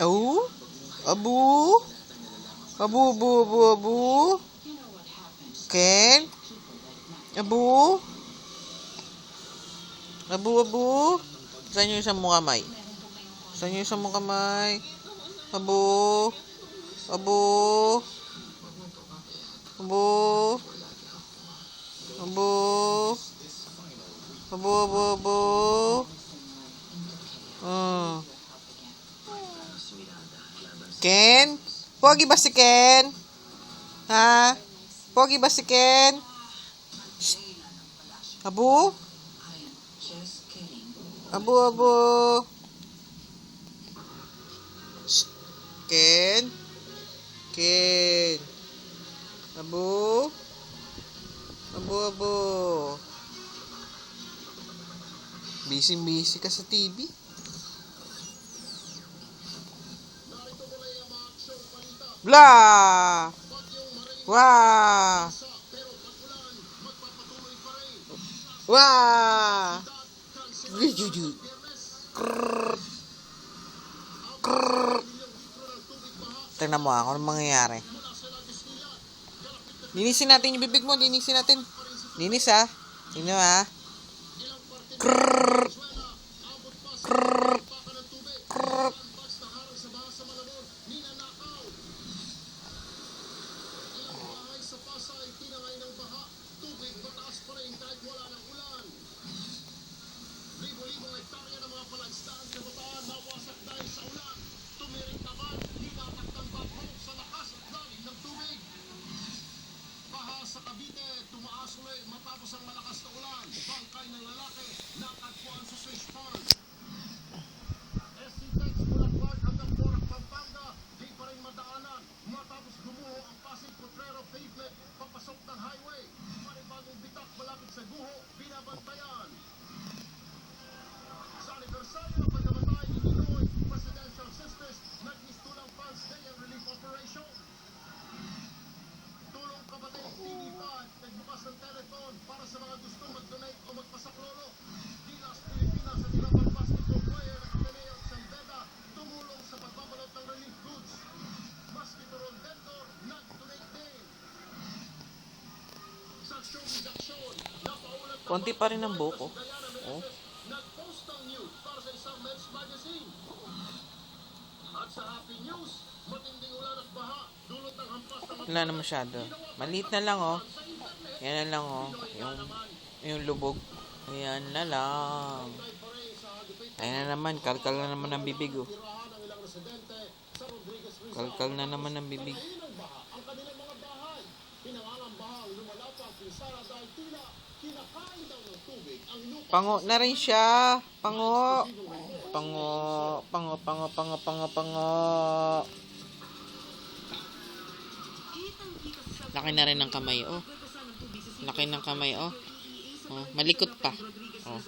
Oh? Abu? Abu, abu, abu, abu? Ken? Abu? Abu, abu? Saan yung isang mong kamay? Saan yung isang mong kamay? Abu? Abu? Abu? Abu? Abu, abu, abu? Ken? Pogi ba si Ken? Ha? Pogi ba si Ken? Shh. Abu? Abu, abu? Shh. Ken? Ken? Abu? Abu, abu? Busy ka sa TV? Blah! Wah! Wah! Juju. Krrr. Krrr. Tingnan mo kung anong mangyayari. Linisin natin yung bibig mo. Linisin natin. Linis ha. Tingnan mo ha. Krrr. Krrr. Krrr. Sa Cavite, tumaas ulit matapos ang malakas na ulan. Bangkay ng lalaki nakatpuan sa fish pond. SC-Tex mula Clark hanggang Porac, Pampanga, di pa rin madaanan matapos gumuho ang Pasig Potrero pavement papasok ng highway. Panibagong bitak malapit sa guho, binabantayan. Sa anibersaryo ng pagkamatay ni Ninoy, Presidential Sisters, nagmistulang funds day and relief operation. Tulong Kapatid TV5, nagbukas ng telephone para sa mga gustong mag-donate o magpasaklolo. Gilas Pilipinas at ilang mga basketball player ng Ateneo at Santeda tumulong sa pagbabalot ng relief goods. Maski Toron Dentor, nag-donate din. Sa showbiz action, napaulat ng Konti pa rin ang buko. Oh. nag-post ng news para sa isang men's magazine. At sa Happy News, matinding ulan at baha, dulot ng hampas ng Wala na masyado. Maliit na lang oh. Yan na lang oh. Yung lubog. Ayan na lang. Ayan na naman. Kalkal na naman ang bibig oh. Kalkal na naman ang bibig. ang kanilang mga bahay. Pinangangambahang lumalapag pinsala dahil tila kinakain daw ng tubig ang lupa. Pango na rin siya. Pango. Pango. Pango, pango, pango, pango, pango. Laki na rin ng kamay, oh. Laki ng kamay, oh. Oh, malikot pa. Oh.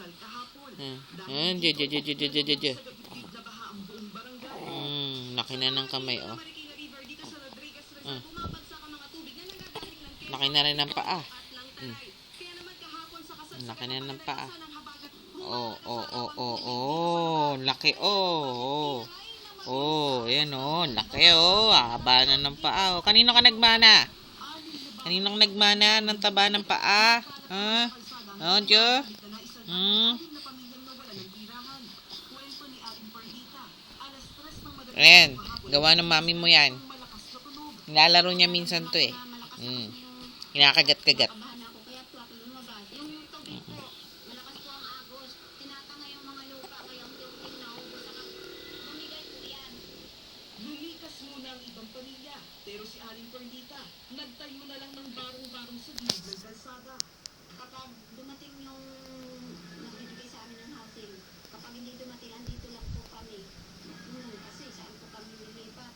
Laki na ng kamay, oh. Laki na rin ng paa. Laki na ng paa. Oh, oh, oh, oh, oh. Laki, oh. Oh, ayan, oh. Laki, oh. Haba na ng paa, oh. Kanino ka nagmana? Kaninong nagmana ng taba ng paa? Ha? Oh, Diyo? Ayan. Gawa ng mami mo yan. Nilalaro niya minsan to eh. Kinakagat-kagat. Lumikas muna ang ibang pamilya, pero si Aling Perdita, nagtayo na lang ng barong-barong sa gilid ng kalsada. Kapag dumating yung nagbibigay sa amin ng housing, kapag hindi dumating, andito lang po kami. Kasi saan po kami lilipat?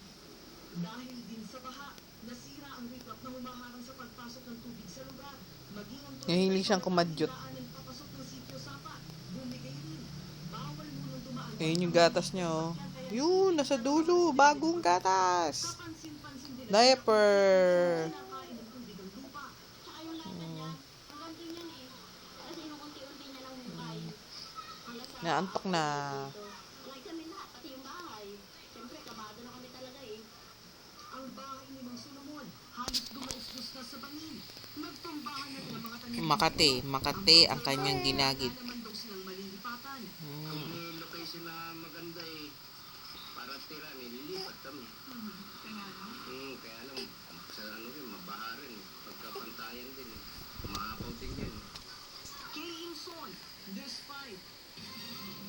Dahil din sa baha, nasira ang riprap na humaharang sa pagpasok ng tubig sa lugar. Maging ang Nahilig siyang kumadyot. papasok ng sitio Sapa, bumigay rin. Bawal munang dumaan. Ayun yung gatas niya, oh. Yun, nasa dulo. Bagong gatas. Pansin-pansin din Diaper. kinakain ng tubig ang lupa. Tsaka yung lata dyan, hanggang din yan eh. Kasi yung unti-unti na lang hukay. Hanggang sa Naantok na. Like kami lahat, pati yung bahay. Siyempre, kabado na kami talaga eh. Ang bahay ni Mang Solomon halos dumaustos na sa bangin. Nagtumbahan na rin ang mga tanim. Makati ang kanyang ginagit. Wala naman daw silang malilipatan. Ang location na maganda eh, para tira, nililipat kami. Kaya lang, sa ano rin, mabaha rin. Pagkapantayan din. Mahapaw din yan. Kay Inson, despite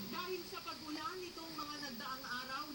dahil sa pag-ulan nitong mga nagdaang araw,